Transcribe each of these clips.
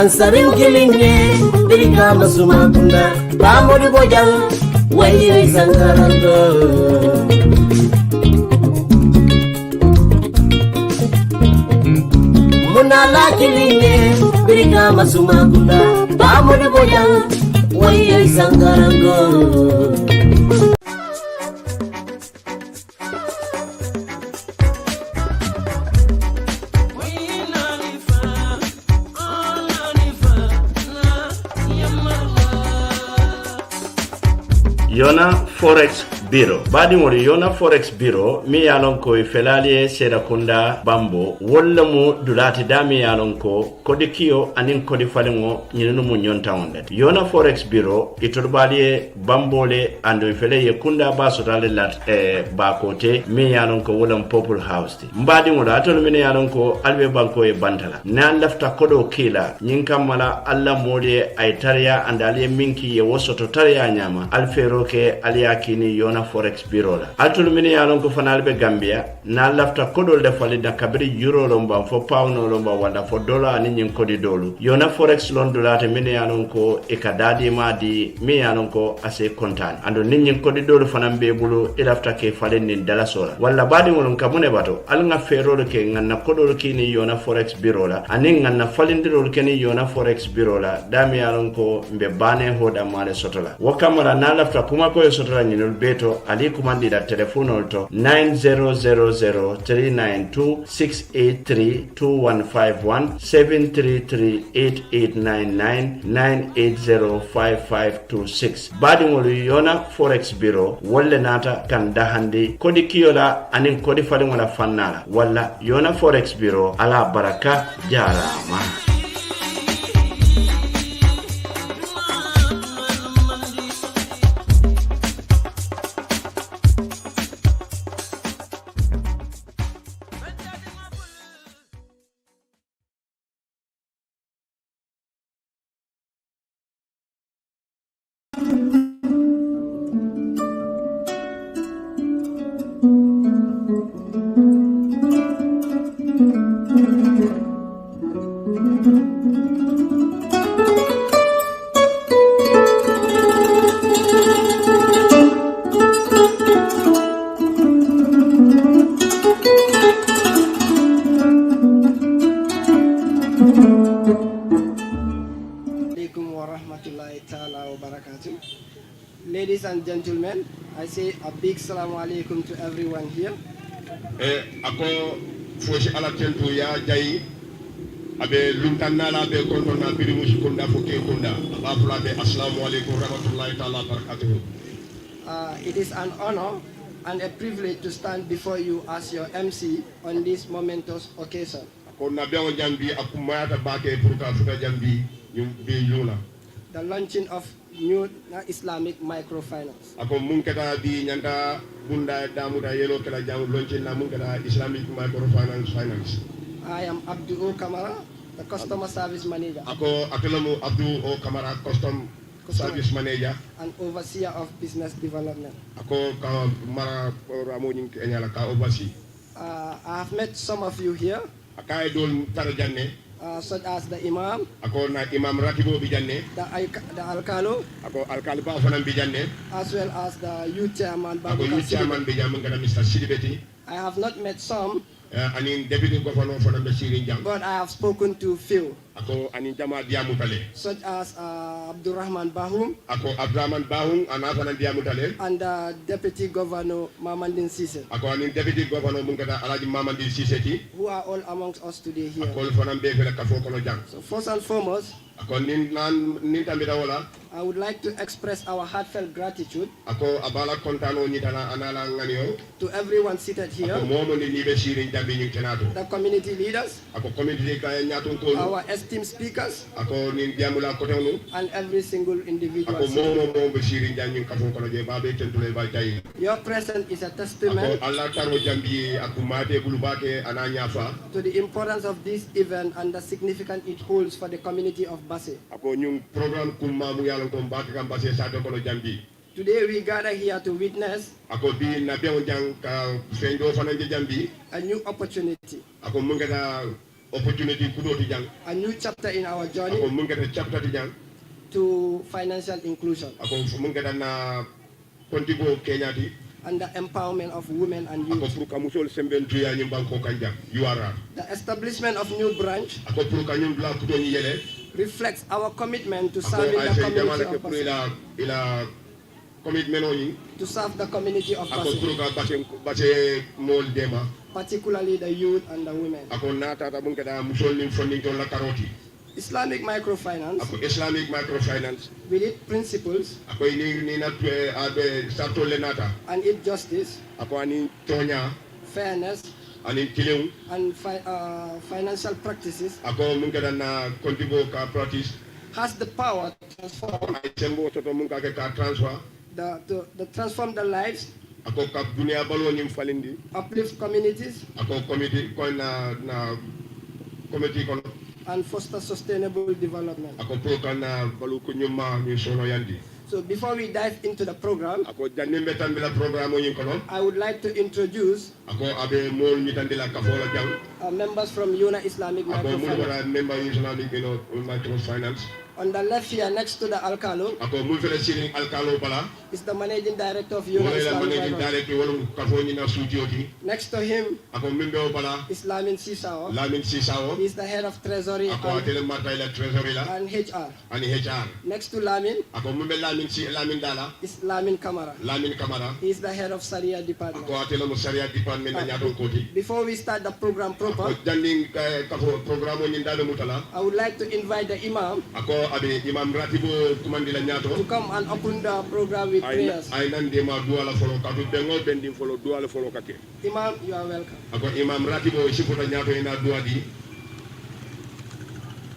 Mansarin kilinge Dirika masuma kunda Bamodi bojang Waye sankarando Munala kilinge Dirika masuma kunda Bamodi bojang Waye sankarando Yona Forex Bureau. Badi mori Yona Forex Bureau mi yalon ko felaliye seda kunda bambo wolla mu dulati dami yalon ko kodi kiyo anin kodi falingo nyinu mu nyonta ondet. Yona Forex Bureau iturbaliye bambole ando fele ye kunda baso dale lat ba kote mi yalon ko wolam Purple House ti. Mbadi mori atol mi yalon ko albe banko e bantala. Na lafta kodo kila nyinka mala alla mole ay tariya andaliye minki ye wosoto tariya nyama alfero ke aliyakini Yona Forex Bureau la atul mini yalon ko fanal be Gambia na lafta kodol de fali da kabri euro lomba fo pound lomba wala fo dollar ni nyin kodi dolu Yona Forex lon dolate mini yalon ko e kadadi ma di mi yalon ko ase kontan ando ni nyin kodi dolu fanam be bulu e lafta ke fali ni dala sola wala badi molon kamune bato al nga fero ke nganna kodol kini Yona Forex Bureau la anin nganna falindiro ke ni Yona Forex Bureau la dami yalon ko mbe bane hoda male sotola wakamara na lafta kuma ko sotola nyinol beto ali kumandi da telefono to 9000392683215573389998055526 badi ngolu Yona Forex Bureau wolle nata kan dahandi kodi kiyola anin kodi fali wala fannala walla Yona Forex Bureau ala baraka jarama. Ladies and gentlemen, I say a big salamu alaikum to everyone here. Ako foshi ala tentu ya jayi abe luntanna la be kontona biri mushikunda foke kunda abafula be assalamu alaikum rahmatullahi ta'ala barakatuh. It is an honor and a privilege to stand before you as your MC on this momentous occasion. Ako nabiyo jambi akumaya bake purka fuka jambi be Yona. The launching of new Islamic Microfinance. Ako munketa di nyanda bunda damuda yelo kala jamu launching na munketa Islamic Microfinance. I am Abdul Kamara, the customer service manager. Ako akelamu Abdul Kamara, custom service manager and overseer of business development. Ako Kamara Ramoni Enyala ka oversee. I have met some of you here. Akai dol tarajanne. Such as the Imam, ako na Imam Ratibo bijanne, the Alkalo, ako Alkali ba fanam bijanne, as well as the youth chairman. Ako youth chairman bijanne ngana Mr. Sidibeti. I have not met some. Anin deputy governor fanam Besirinjang. But I have spoken to few. Ako anin jama diamutale. Such as Abdurrahman Bahum. Ako Abdurrahman Bahum anafanan diamutale. And the deputy governor Mamandin Sise. Ako anin deputy governor mungkata Alaji Mamandin Sise. Who are all amongst us today here. Ako fanam befele kafo kono jang. So first and foremost, ako nintamita wala. I would like to express our heartfelt gratitude ako abala kontano nitana anala nganiyo to everyone seated here, ako momo ni nibe sirin jambi nyung tenato the community leaders, ako community kaya nyatun ko our esteemed speakers, ako nin diamula kotonu and every single individual. ako momo be sirin jambi kafo kono je babe tentule ba tay. Your presence is a testament ako Allah taro jambi aku mate bulubake ananya fa to the importance of this event and the significance it holds for the community of Basse. ako nyung program kumma mu yalon ko mbake kam Basse sa to kono jambi. Today we gather here to witness ako bi na be jang ka fendo fananje jambi a new opportunity ako mungata opportunity kudo ti jang a new chapter in our journey ako mun gata chapter ti jang to financial inclusion ako mun gata na kontigo Kenya ti and the empowerment of women and ako youth. pour ka musol sembentu ya nyim banko kanja URR The establishment of new branch ako pour ka nyum la kudo ni yele reflects our commitment to ako serving ay the say community jamala ke of pour Basse, ila commitment oni to serve the community of ako pour Basse, ka basse mol dema particularly the youth and the women. ako nata ta mun gata musol ni funding to la karoti Islamic Microfinance, ako Islamic Microfinance with its principles ako ni na abe sarto le nata and its justice, ako ani tonya fairness, ani kileng and financial practices, ako mun gata na kontigo ka practice has the power to transform ay sembo to mun ka ke ka transfer to transform the lives, ako ka dunia balo nyim falindi uplift communities, ako committee ko na committee ko and foster sustainable development. ako pro kana balu ko nyuma ni sono yandi So before we dive into the program, ako janimbe tan bila programo yin ko I would like to introduce ako abe mol mi tan dila ka fola jang members from Yona Islamic ako mul Microfinance. wara member Islamic microfinance On the left here, next to the Alcalo, ako mul fele sirin alkalo bala is the managing director of Yona wala la Islamic managing Microfinance. director wala ka fo ni na studioti Next to him, ako membe o bala Islamin Sisao. lamin sisawo He is the head of treasury ako atele marta ila treasury la and HR. ani HR Next to Lamin ako membe lamin dala is Lamin Kamara. lamin kamara He is the head of Sharia department. ako atele mo sharia department na nyato koti Before we start the program proper, ako janding ka programo ni ndalo mutala I would like to invite the Imam ako abe imam ratibo kumandila to nyato come and open the program with prayers. ay nande ma duala folo kadu bengo bending folo duala folo kake Imam, you are welcome. ako imam ratibo sifuta nyato ina duadi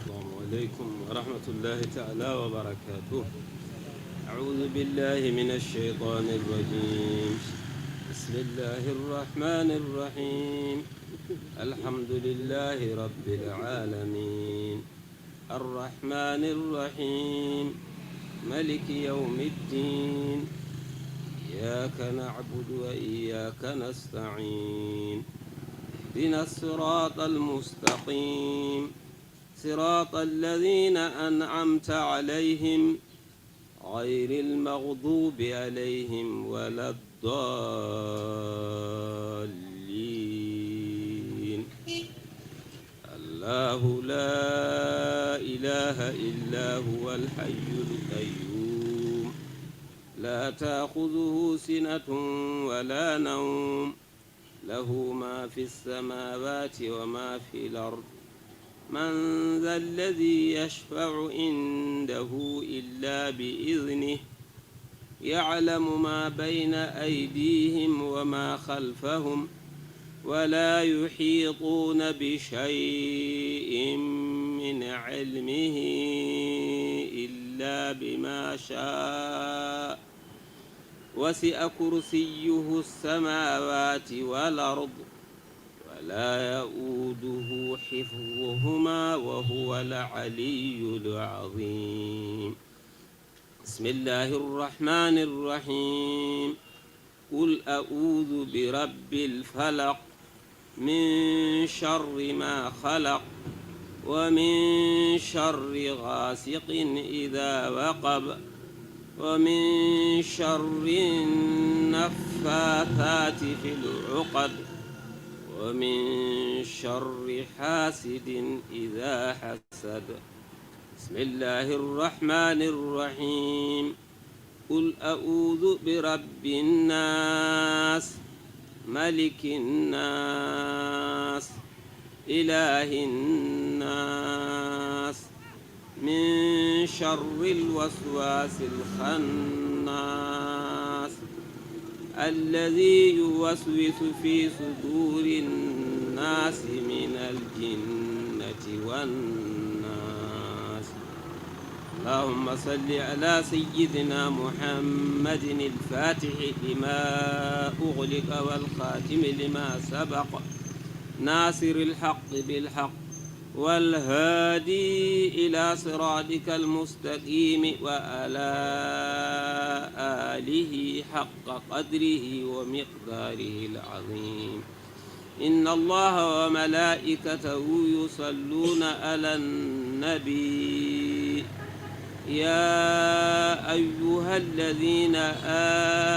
السلام عليكم ورحمة الله تعالى وبركاته. أعوذ بالله من الشيطان الرجيم. بسم الله الرحمن الرحيم. الحمد لله رب العالمين الرحمن الرحيم ملك يوم الدين إياك نعبد وإياك نستعين اهدنا الصراط المستقيم صراط الذين أنعمت عليهم غير المغضوب عليهم ولا الضالين الله لا إله إلا هو الحي القيوم لا تأخذه سنة ولا نوم له ما في السماوات وما في الأرض من ذا الذي يشفع عنده إلا بإذنه يعلم ما بين أيديهم وما خلفهم ولا يحيطون بشيء من علمه إلا بما شاء وسع كرسيه السماوات والأرض ولا يؤوده حفظهما وهو العلي العظيم بسم الله الرحمن الرحيم قل أعوذ برب الفلق من شر ما خلق ومن شر غاسق إذا وقب ومن شر النفاثات في العقد ومن شر حاسد إذا حسد بسم الله الرحمن الرحيم قل أعوذ برب الناس ملك الناس إله الناس من شر الوسواس الخناس الذي يوسوس في صدور الناس من الجنة والناس اللهم صل على سيدنا محمد الفاتح لما أغلق والخاتم لما سبق ناصر الحق بالحق والهادي إلى صراطك المستقيم وعلى آله حق قدره ومقداره العظيم إن الله وملائكته يصلون على النبي يا أيها الذين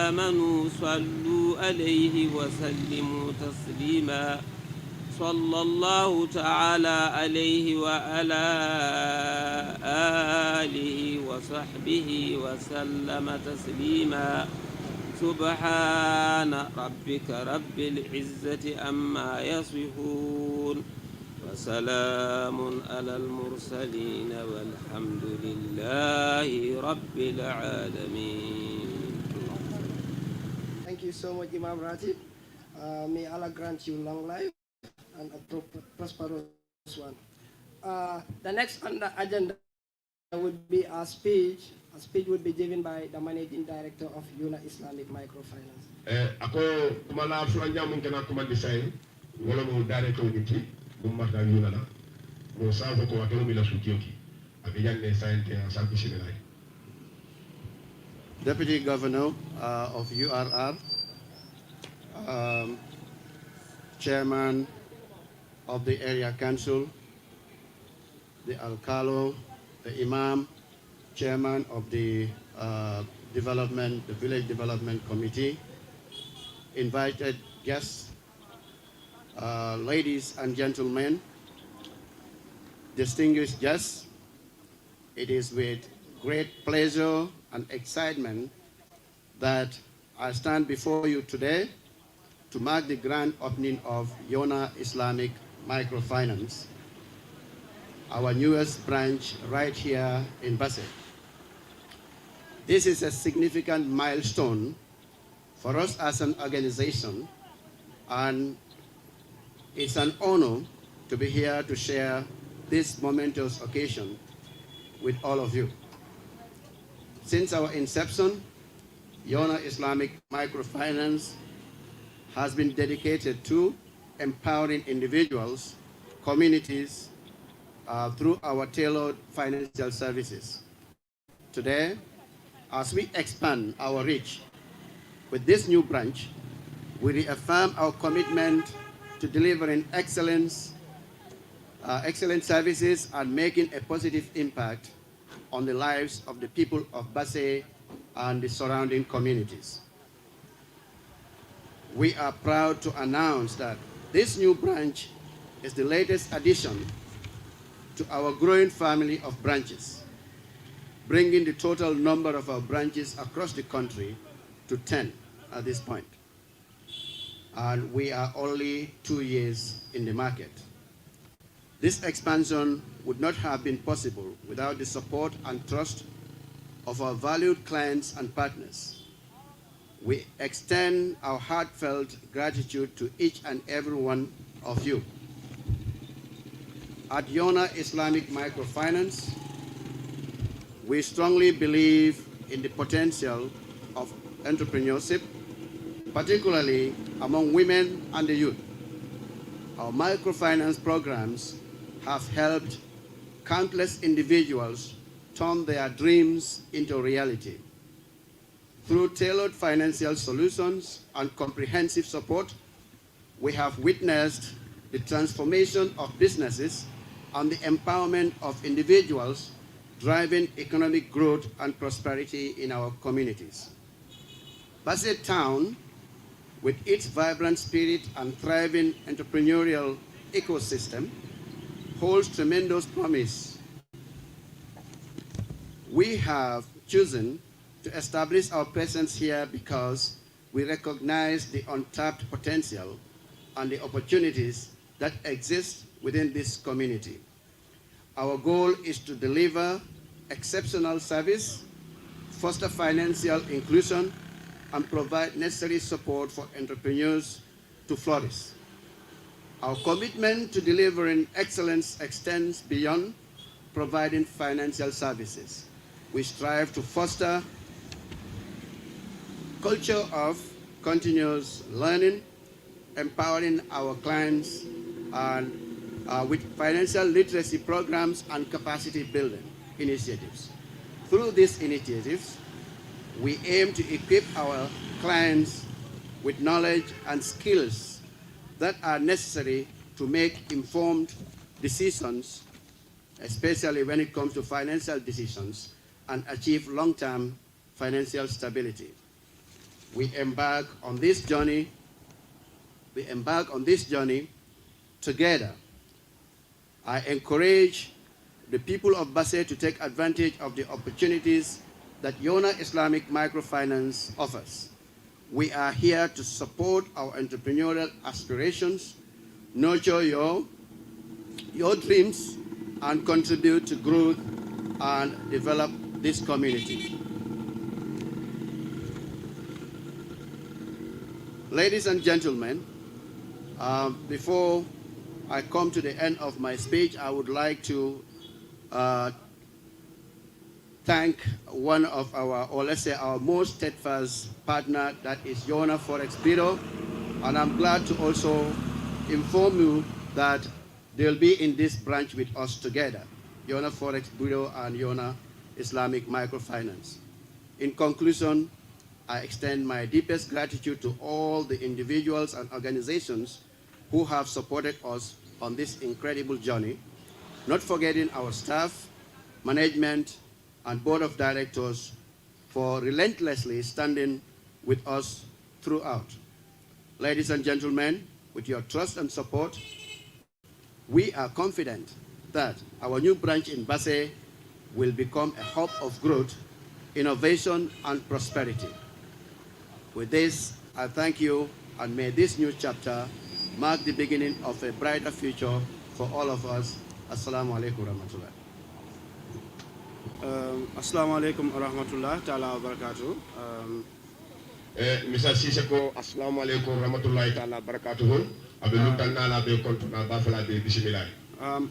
آمنوا صلوا عليه وسلموا تسليما صلى الله تعالى عليه وعلى آله وصحبه وسلم تسليما سبحان ربك رب العزة عما يصفون وسلام على المرسلين والحمد لله رب العالمين. Thank you so much, Imam Ratib. May Allah grant you long life and a prosperous one. The next on the agenda would be a speech. A speech would be given by the Managing Director of Yona Islamic Microfinance. Ako kumala fulanja mungkin aku design wala mo director niti bumata Yona na mo savo ko atolo mila sukioki abiyan ne science sampi simelai. Deputy Governor of URR, Chairman of the Area Council, the Alcalo, the Imam, Chairman of the Village Development Committee, invited guests, ladies and gentlemen, distinguished guests. It is with great pleasure and excitement that I stand before you today to mark the grand opening of Yona Islamic Microfinance, our newest branch right here in Basse. This is a significant milestone for us as an organization, and it's an honor to be here to share this momentous occasion with all of you. Since our inception, Yona Islamic Microfinance has been dedicated to empowering individuals, communities, through our tailored financial services. Today, as we expand our reach with this new branch, we reaffirm our commitment to delivering excellent services and making a positive impact on the lives of the people of Basse and the surrounding communities. We are proud to announce that this new branch is the latest addition to our growing family of branches, bringing the total number of our branches across the country to 10 at this point. And we are only 2 years in the market. This expansion would not have been possible without the support and trust of our valued clients and partners. We extend our heartfelt gratitude to each and every one of you. At Yona Islamic Microfinance, we strongly believe in the potential of entrepreneurship, particularly among women and the youth. Our microfinance programs have helped countless individuals turn their dreams into reality. Through tailored financial solutions and comprehensive support, we have witnessed the transformation of businesses and the empowerment of individuals, driving economic growth and prosperity in our communities. Basse Town, with its vibrant spirit and thriving entrepreneurial ecosystem, holds tremendous promise. We have chosen to establish our presence here because we recognize the untapped potential and the opportunities that exist within this community. Our goal is to deliver exceptional service, foster financial inclusion, and provide necessary support for entrepreneurs to flourish. Our commitment to delivering excellence extends beyond providing financial services. We strive to foster a culture of continuous learning, empowering our clients and with financial literacy programs and capacity building initiatives. Through these initiatives, we aim to equip our clients with knowledge and skills that are necessary to make informed decisions, especially when it comes to financial decisions, and achieve long-term financial stability. We embark on this journey together. I encourage the people of Basse to take advantage of the opportunities that Yona Islamic Microfinance offers. We are here to support our entrepreneurial aspirations, nurture your dreams, and contribute to growth and develop this community. Ladies and gentlemen, before I come to the end of my speech, I would like to thank one of our, or let's say our most steadfast partner, that is Yona Forex Bureau. And I'm glad to also inform you that they'll be in this branch with us together, Yona Forex Bureau and Yona Islamic Microfinance. In conclusion, I extend my deepest gratitude to all the individuals and organizations who have supported us on this incredible journey, not forgetting our staff, management, and board of directors for relentlessly standing with us throughout. Ladies and gentlemen, with your trust and support, we are confident that our new branch in Basse will become a hub of growth, innovation, and prosperity. With this, I thank you, and may this new chapter mark the beginning of a brighter future for all of us. Assalamu alaikum warahmatullah. Assalamu alaikum warahmatullah ta'ala wa barakatuh. Mr. Siseko, assalamu alaikum warahmatullahi ta'ala barakatuh.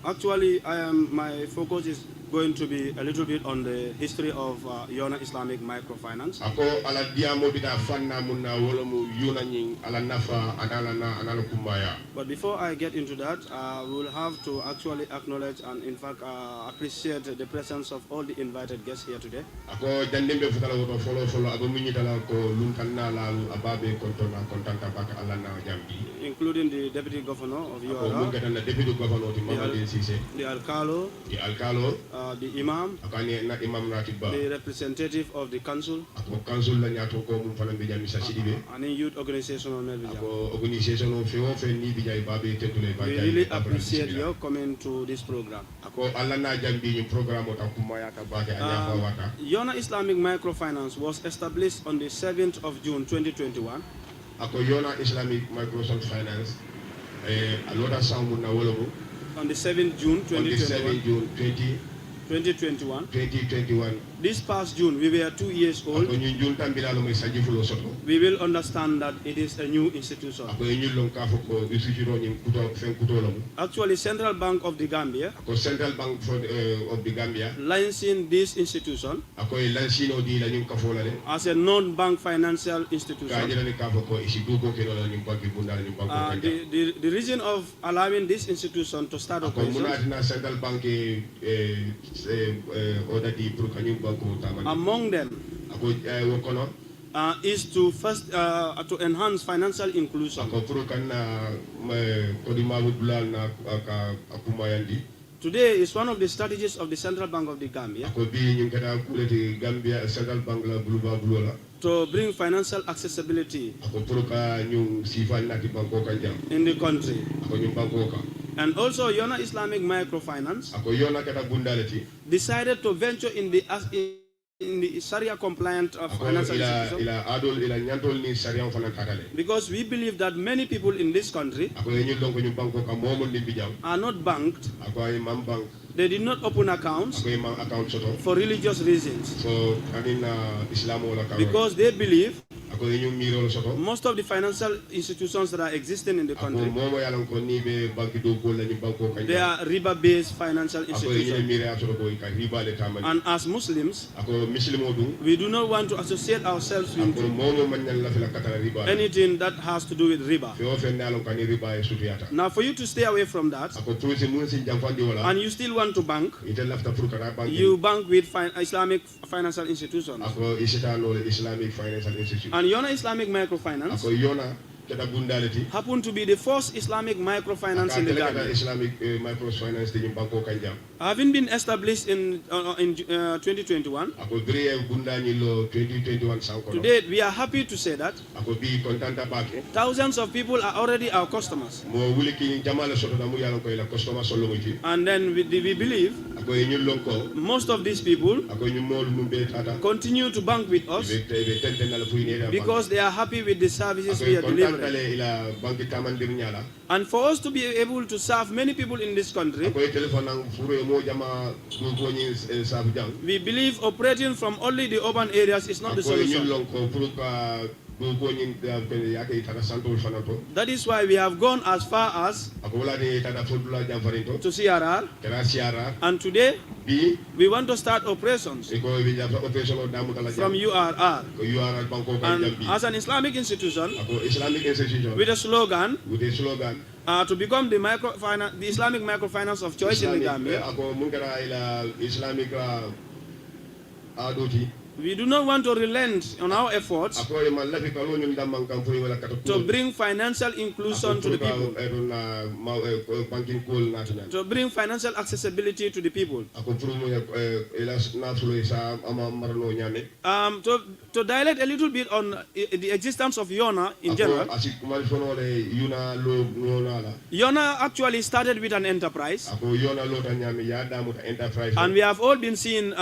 Actually, my focus is going to be a little bit on the history of Yona Islamic Microfinance. But before I get into that, we will have to actually acknowledge and in fact appreciate the presence of all the invited guests here today. Including the Deputy Governor of Yona, the Alcalo, the Imam, the representative of the council, and the youth organization of Melvija. We really appreciate your coming to this program. Yona Islamic Microfinance was established on the 7th of June 2021. Yona Islamic Microfinance, on the 7th June 2021. 2021. This past June, we were 2 years old. We will understand that it is a new institution. Actually, Central Bank of the Gambia, launching this institution as a non-bank financial institution. The reason of allowing this institution to start operations, among them, is to first to enhance financial inclusion. Today is one of the strategies of the Central Bank of the Gambia to bring financial accessibility in the country. And also, Yona Islamic Microfinance decided to venture in the Sharia compliant financial institution, because we believe that many people in this country are not banked. They did not open accounts for religious reasons, because they believe most of the financial institutions that are existing in the country, they are riba-based financial institutions. And as Muslims, we do not want to associate ourselves with anything that has to do with riba. Now, for you to stay away from that, and you still want to bank, you bank with Islamic financial institutions. And Yona Islamic Microfinance happened to be the first Islamic microfinance in the Gambia. Islamic microfinance in Banco Kanja. Having been established in 2021, today we are happy to say that thousands of people are already our customers. And then we believe most of these people continue to bank with us because they are happy with the services we are delivering. And for us to be able to serve many people in this country, we believe operating from only the urban areas is not the solution. That is why we have gone as far as to CRR, and today we want to start operations from URR. And as an Islamic institution with a slogan to become the Islamic microfinance of choice in the Gambia, we do not want to relent on our efforts to bring financial inclusion to the people, to bring financial accessibility to the people, to dilate a little bit on the existence of Yona in general. Yona actually started with an enterprise, and we have all been seeing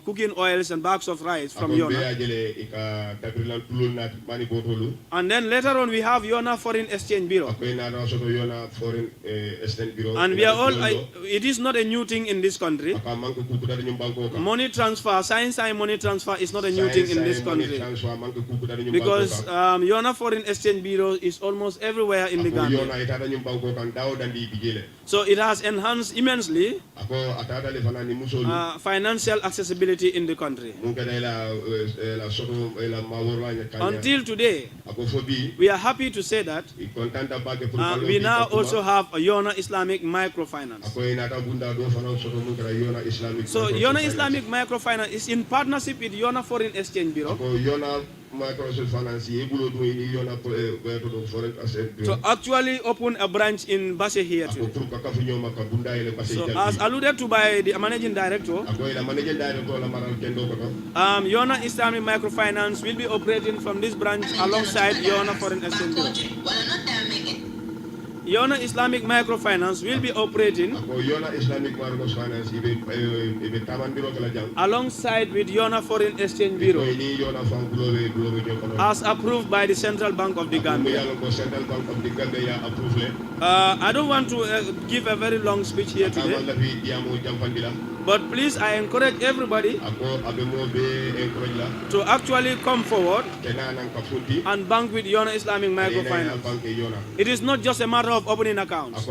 cooking oils and bags of rice from Yona. And then later on we have Yona Foreign Exchange Bureau. And we are all, it is not a new thing in this country. Money transfer, science money transfer is not a new thing in this country. Because Yona Foreign Exchange Bureau is almost everywhere in the Gambia. So it has enhanced immensely financial accessibility in the country. Until today, we are happy to say that we now also have a Yona Islamic Microfinance. So Yona Islamic Microfinance is in partnership with Yona Foreign Exchange Bureau to actually open a branch in Basse here today. So as alluded to by the managing director, Yona Islamic Microfinance will be operating from this branch alongside Yona Foreign Exchange Bureau. Yona Islamic Microfinance will be operating alongside with Yona Foreign Exchange Bureau as approved by the Central Bank of the Gambia. I don't want to give a very long speech here today, but please, I encourage everybody to actually come forward and bank with Yona Islamic Microfinance. It is not just a matter of opening accounts,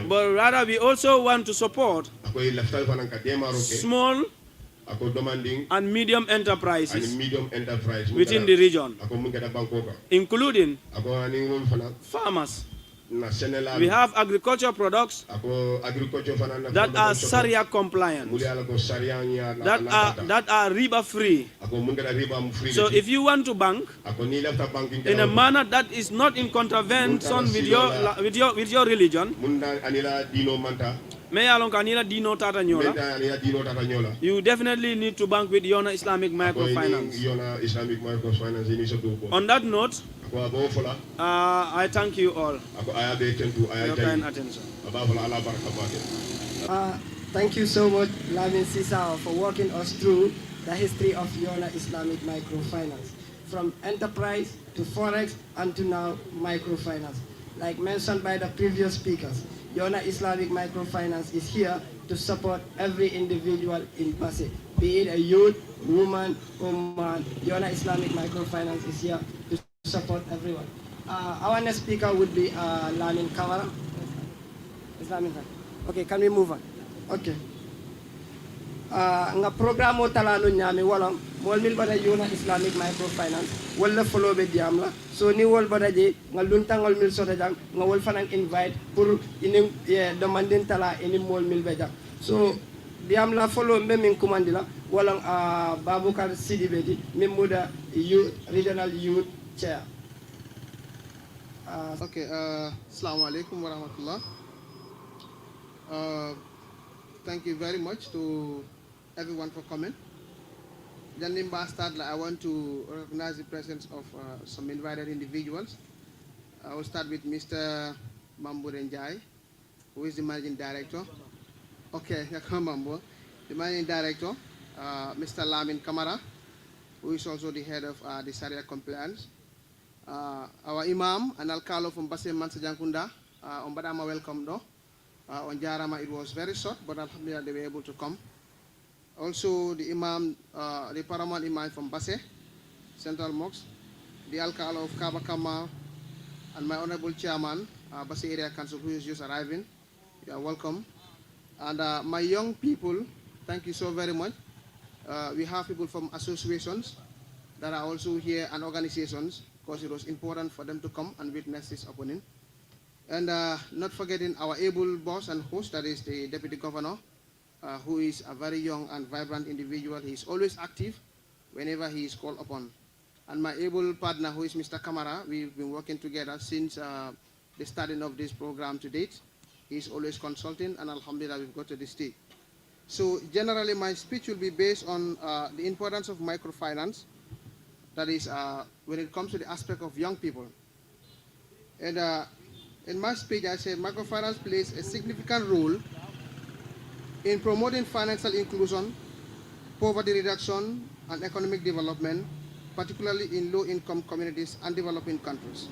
but rather we also want to support small and medium enterprises within the region, including farmers. We have agricultural products that are Sharia compliant, that are riba free. So if you want to bank in a manner that is not in contravention with your religion, you definitely need to bank with Yona Islamic Microfinance. On that note, I thank you all for your kind attention. Thank you so much, Lamin Sisao, for walking us through the history of Yona Islamic Microfinance, from enterprise to forex and to now microfinance. Like mentioned by the previous speakers, Yona Islamic Microfinance is here to support every individual in Basse, be it a youth, woman, or man. Yona Islamic Microfinance is here to support everyone. Our next speaker would be Lamin Kamara. Islamic. Okay, can we move on? Okay. Nga program mo talano nyami walang mol mil bada Yona Islamic Microfinance wala follow be diam la so ni wol bada je nga luntangol mil sota jang nga wol fanang invite pour ini demandin tala ini mol mil be jang. So diam la follow min kumandila wala Babukar Sidibedi Mimuda youth regional youth chair. Okay, assalamu alaikum wa rahmatullah. Thank you very much to everyone for coming. I want to recognize the presence of some invited individuals. I will start with Mr. Mamburenjai, who is the managing director. Okay, Mambo, the managing director, Mr. Lamin Kamara, who is also the head of the Sharia compliance. Our Imam and Alcalo from Basse Mansajankunda, Ombadama welcome though. On Jarama it was very short, but alhamdulillah they were able to come. Also the Imam, the paramount Imam from Basse, Central Mosque, the Alcalo of Kabakama, and my honorable chairman, Basse Area Council, who is just arriving. You are welcome. And my young people, thank you so very much. We have people from associations that are also here and organizations, because it was important for them to come and witness this opening. And not forgetting our able boss and host, that is the Deputy Governor, who is a very young and vibrant individual. He is always active whenever he is called upon. And my able partner, who is Mr. Kamara, we've been working together since the starting of this program to date. He's always consulting, and alhamdulillah, we've got to this stage. So generally, my speech will be based on the importance of microfinance. That is, when it comes to the aspect of young people. And in my speech, I said microfinance plays a significant role in promoting financial inclusion, poverty reduction, and economic development, particularly in low-income communities and developing countries.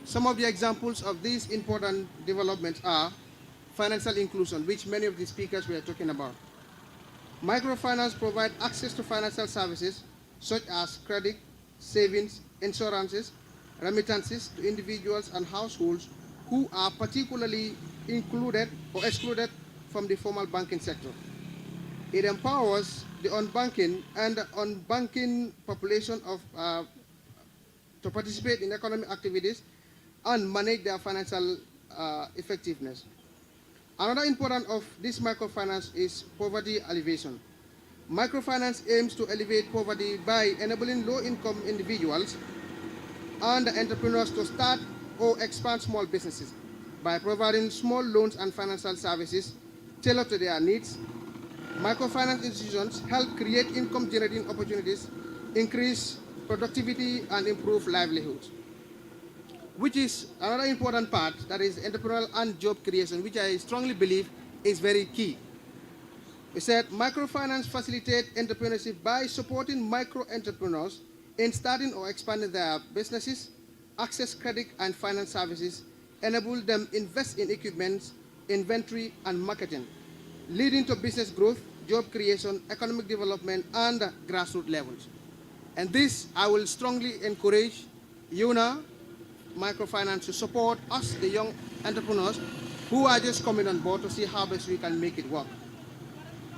Some of the examples of these important developments are financial inclusion, which many of the speakers were talking about. Microfinance provides access to financial services such as credit, savings, insurances, remittances to individuals and households who are particularly included or excluded from the formal banking sector. It empowers the unbanking and unbanking population to participate in economic activities and manage their financial effectiveness. Another important of this microfinance is poverty alleviation. Microfinance aims to alleviate poverty by enabling low-income individuals and entrepreneurs to start or expand small businesses by providing small loans and financial services tailored to their needs. Microfinance institutions help create income-generating opportunities, increase productivity, and improve livelihoods, which is another important part, that is entrepreneurial and job creation, which I strongly believe is very key. We said microfinance facilitates entrepreneurship by supporting micro-entrepreneurs in starting or expanding their businesses, access credit and finance services, enable them invest in equipment, inventory, and marketing, leading to business growth, job creation, economic development, and grassroots levels. And this, I will strongly encourage Yona Microfinance to support us, the young entrepreneurs who are just coming on board, to see how best we can make it work.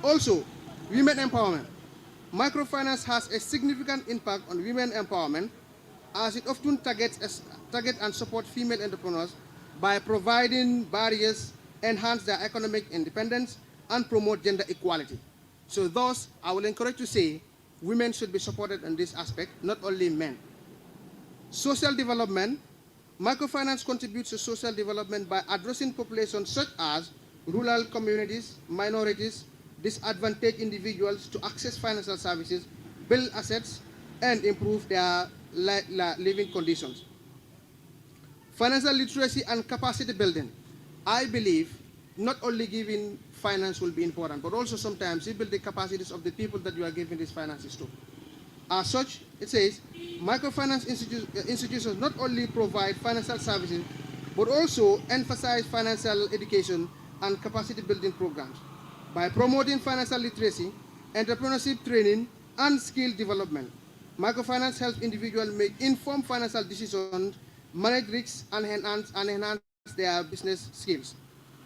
Also, women empowerment. Microfinance has a significant impact on women empowerment, as it often target and support female entrepreneurs by providing barriers, enhance their economic independence, and promote gender equality. So thus, I will encourage to say women should be supported in this aspect, not only men. Social development. Microfinance contributes to social development by addressing populations such as rural communities, minorities, disadvantaged individuals to access financial services, build assets, and improve their living conditions. Financial literacy and capacity building. I believe not only giving finance will be important, but also sometimes you build the capacities of the people that you are giving these finances to. As such, it says, microfinance institutions not only provide financial services, but also emphasize financial education and capacity building programs. By promoting financial literacy, entrepreneurship training, and skill development, microfinance helps individuals make informed financial decisions, manage risks, and enhance their business skills.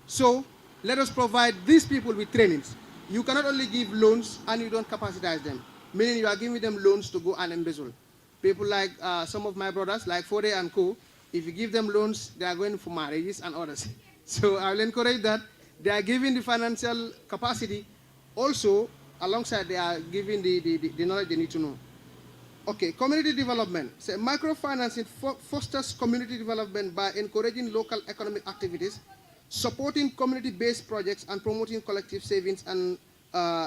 So, let us provide these people with trainings. You cannot only give loans and you don't capacitize them, meaning you are giving them loans to go and embezzle. People like some of my brothers, like Fode and Co., if you give them loans, they are going for marriages and others. So I will encourage that they are given the financial capacity also, alongside, they are giving the knowledge they need to know. Okay, community development. So microfinancing fosters community development by encouraging local economic activities, supporting community-based projects, and promoting collective savings and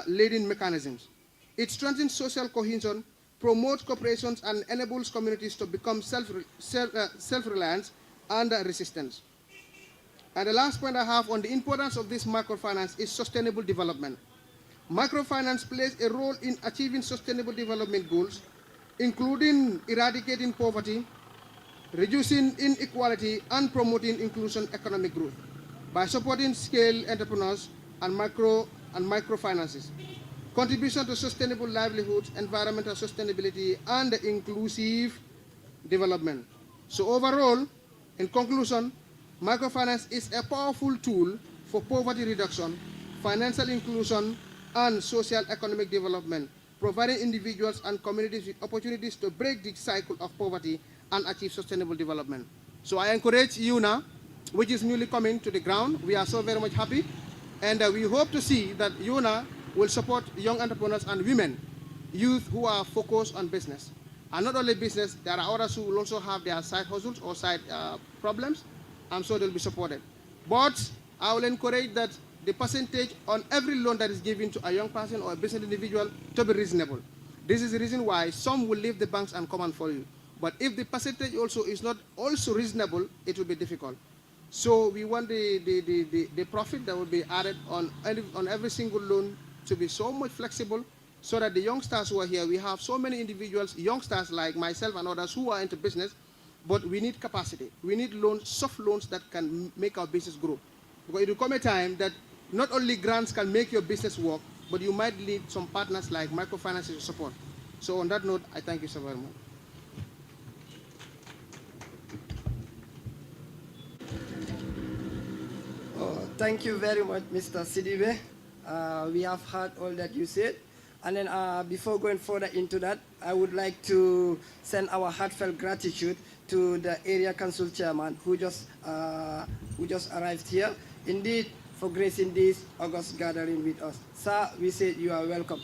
lending mechanisms. It strengthens social cohesion, promotes cooperations, and enables communities to become self-reliant and resistant. And the last point I have on the importance of this microfinance is sustainable development. Microfinance plays a role in achieving sustainable development goals, including eradicating poverty, reducing inequality, and promoting inclusion economic growth by supporting scale entrepreneurs and microfinances. Contribution to sustainable livelihoods, environmental sustainability, and inclusive development. So overall, in conclusion, microfinance is a powerful tool for poverty reduction, financial inclusion, and social economic development, providing individuals and communities with opportunities to break the cycle of poverty and achieve sustainable development. So I encourage Yona, which is newly coming to the ground. We are so very much happy, and we hope to see that Yona will support young entrepreneurs and women, youth who are focused on business. And not only business, there are others who will also have their side hustles or side problems. I'm sure they'll be supported. But I will encourage that the percentage on every loan that is given to a young person or a business individual to be reasonable. This is the reason why some will leave the banks and come and follow you. But if the percentage also is not also reasonable, it will be difficult. So we want the profit that will be added on every single loan to be so much flexible, so that the youngsters who are here, we have so many individuals, youngsters like myself and others who are into business, but we need capacity. We need loans, soft loans that can make our business grow. Because it will come a time that not only grants can make your business work, but you might need some partners like microfinance to support. So on that note, I thank you so very much. Oh, thank you very much, Mr. Sidibe. We have heard all that you said. And then before going further into that, I would like to send our heartfelt gratitude to the area council chairman who just arrived here. Indeed, for gracing this August gathering with us. Sir, we say you are welcome.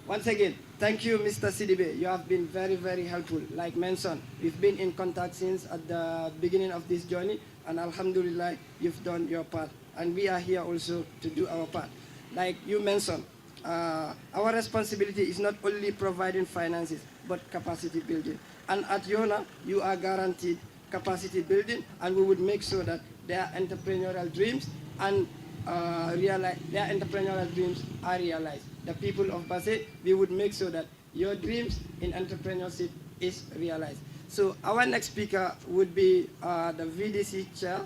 Once again, thank you, Mr. Sidibe. You have been very, very helpful. Like mentioned, we've been in contact since at the beginning of this journey, and alhamdulillah, you've done your part. And we are here also to do our part. Like you mentioned, our responsibility is not only providing finances, but capacity building. And at Yona, you are guaranteed capacity building, and we would make sure that their entrepreneurial dreams and their entrepreneurial dreams are realized. The people of Basse, we would make sure that your dreams in entrepreneurship is realized. So our next speaker would be the VDC chair,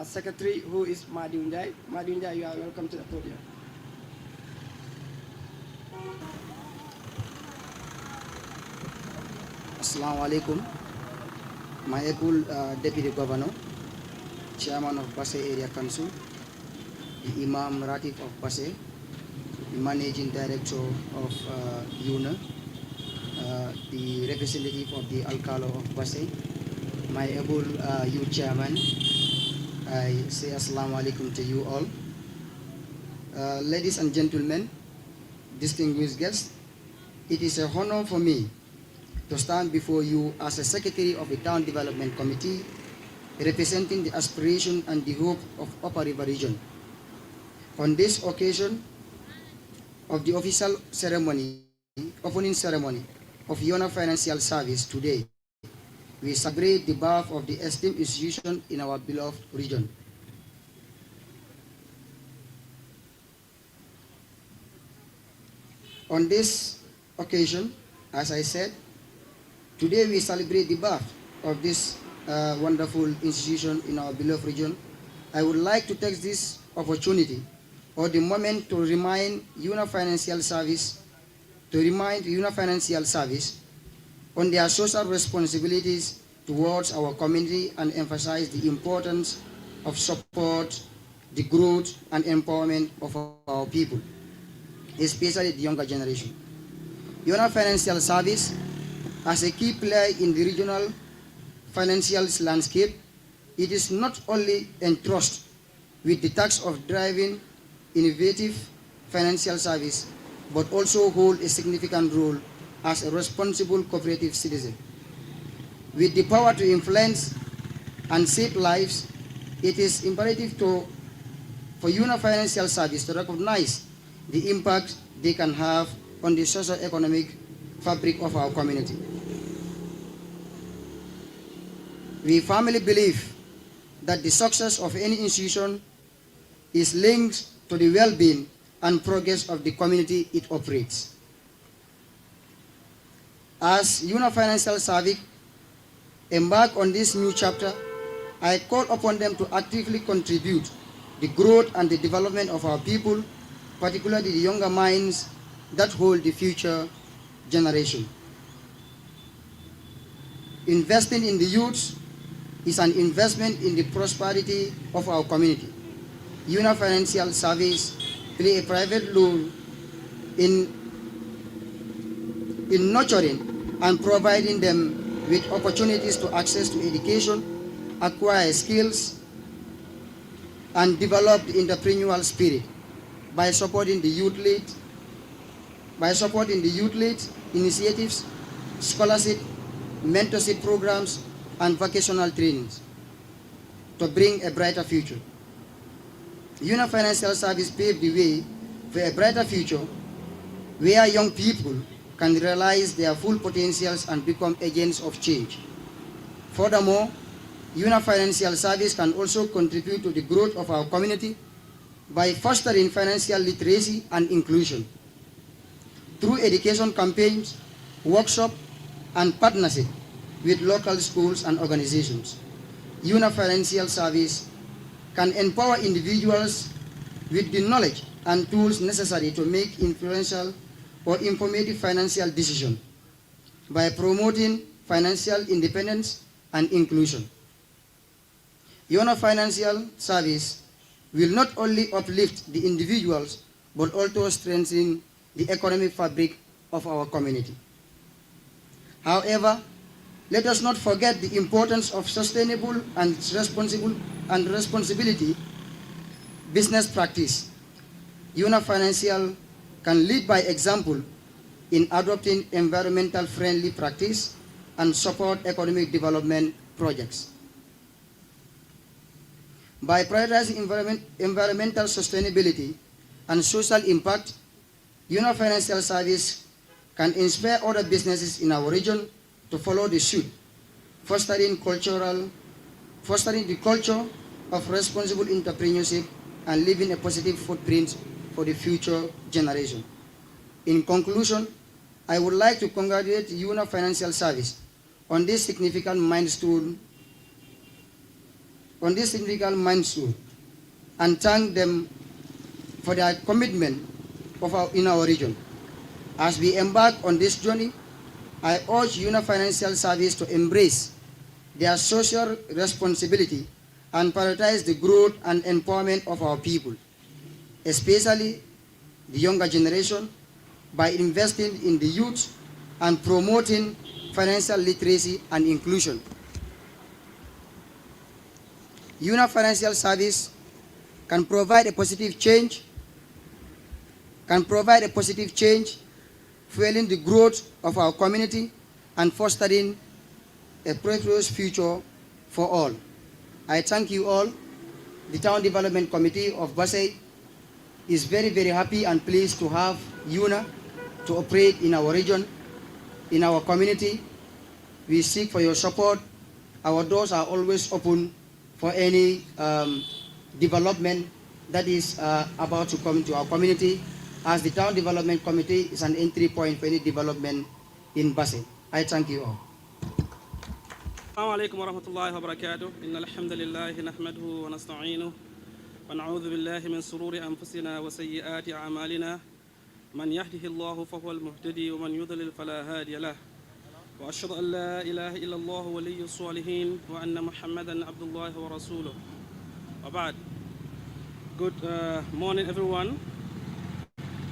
secretary, who is Madi Unjai. Madi Unjai, you are welcome to the podium. Assalamu alaikum. My able Deputy Governor, Chairman of Basse Area Council, the Imam Ratib of Basse, the Managing Director of Yona, the representative of the Alcalo of Basse, my able youth chairman. I say Assalamu alaikum to you all. Ladies and gentlemen, distinguished guests, it is an honor for me to stand before you as a secretary of the Town Development Committee, representing the aspiration and the hope of Upper River Region. On this occasion of the official ceremony, opening ceremony of Yona Financial Service today, we celebrate the birth of the esteemed institution in our beloved region. On this occasion, as I said, today we celebrate the birth of this wonderful institution in our beloved region. I would like to take this opportunity or the moment to remind Yona Financial Service, on their social responsibilities towards our community and emphasize the importance of support, the growth and empowerment of our people, especially the younger generation. Yona Financial Service, as a key player in the regional financial landscape, it is not only entrusted with the task of driving innovative financial service, but also hold a significant role as a responsible cooperative citizen. With the power to influence and save lives, it is imperative for Yona Financial Service to recognize the impact they can have on the socio-economic fabric of our community. We firmly believe that the success of any institution is linked to the well-being and progress of the community it operates. As Yona Financial Service embark on this new chapter, I call upon them to actively contribute the growth and the development of our people, particularly the younger minds that hold the future generation. Investing in the youth is an investment in the prosperity of our community. Yona Financial Service play a private role in nurturing and providing them with opportunities to access to education, acquire skills, and develop the entrepreneurial spirit by supporting the youth-led initiatives, scholarship, mentorship programs, and vocational trainings to bring a brighter future. Yona Financial Service paved the way for a brighter future where young people can realize their full potentials and become agents of change. Furthermore, Yona Financial Service can also contribute to the growth of our community by fostering financial literacy and inclusion. Through education campaigns, workshops, and partnership with local schools and organizations, Yona Financial Service can empower individuals with the knowledge and tools necessary to make influential or informative financial decisions by promoting financial independence and inclusion. Yona Financial Service will not only uplift the individuals but also strengthen the economic fabric of our community. However, let us not forget the importance of sustainable and responsibility business practice. Yona Financial can lead by example in adopting environmental friendly practice and support economic development projects. By prioritizing environmental sustainability and social impact, Yona Financial Service can inspire other businesses in our region to follow the suit, fostering the culture of responsible entrepreneurship and leaving a positive footprint for the future generation. In conclusion, I would like to congratulate Yona Financial Service on this significant milestone and thank them for their commitment in our region. As we embark on this journey, I urge Yona Financial Service to embrace their social responsibility and prioritize the growth and empowerment of our people, especially the younger generation, by investing in the youth and promoting financial literacy and inclusion. Yona Financial Service can provide a positive change, fueling the growth of our community and fostering a prosperous future for all. I thank you all. The Town Development Committee of Basse is very, very happy and pleased to have Yona to operate in our region, in our community. We seek for your support. Our doors are always open for any development that is about to come to our community, as the Town Development Committee is an entry point for any development in Basse. I thank you all. السلام عليكم ورحمة الله وبركاته. إن الحمد لله نحمده ونستعينه ونعوذ بالله من شرور أنفسنا وسيئات أعمالنا. من يهده الله فهو المهتدي ومن يضلل فلا هادي له. وأشهد أن لا إله إلا الله ولي الصالحين وأن محمدا عبد الله ورسوله. وبعد. Good morning, everyone.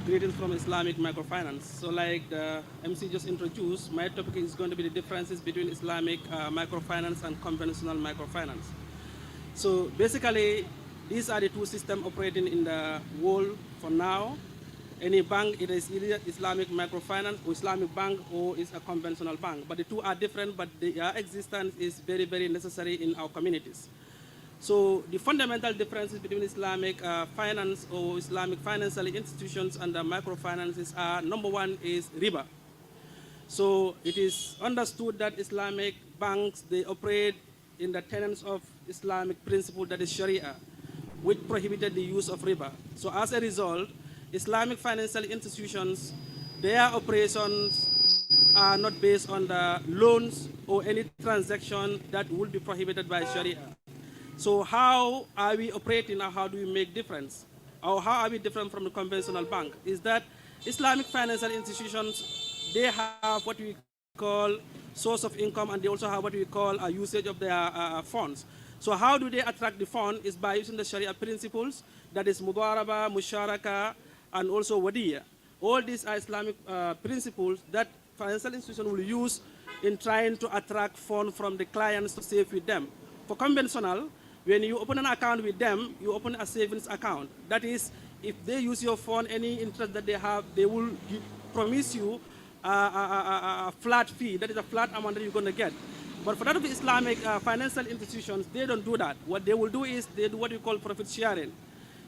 Greetings from Islamic Microfinance. So like the MC just introduced, my topic is going to be the differences between Islamic microfinance and conventional microfinance. So basically, these are the two systems operating in the world for now. Any bank, it is either Islamic Microfinance or Islamic bank or is a conventional bank. But the two are different, but their existence is very, very necessary in our communities. So the fundamental differences between Islamic finance or Islamic financial institutions and the microfinances are, number one is riba. So it is understood that Islamic banks, they operate in the tenets of Islamic principle, that is Sharia, which prohibited the use of riba. So as a result, Islamic financial institutions, their operations are not based on the loans or any transaction that would be prohibited by Sharia. So how are we operating, or how do we make difference? Or how are we different from the conventional bank? Is that Islamic financial institutions, they have what we call source of income, and they also have what we call a usage of their funds. So how do they attract the fund? Is by using the Sharia principles, that is mudaraba, musharaka, and also wadiya. All these are Islamic principles that financial institutions will use in trying to attract funds from the clients to save with them. For conventional, when you open an account with them, you open a savings account. That is, if they use your fund, any interest that they have, they will promise you a flat fee. That is a flat amount that you're going to get. But for that of the Islamic financial institutions, they don't do that. What they will do is they do what we call profit sharing.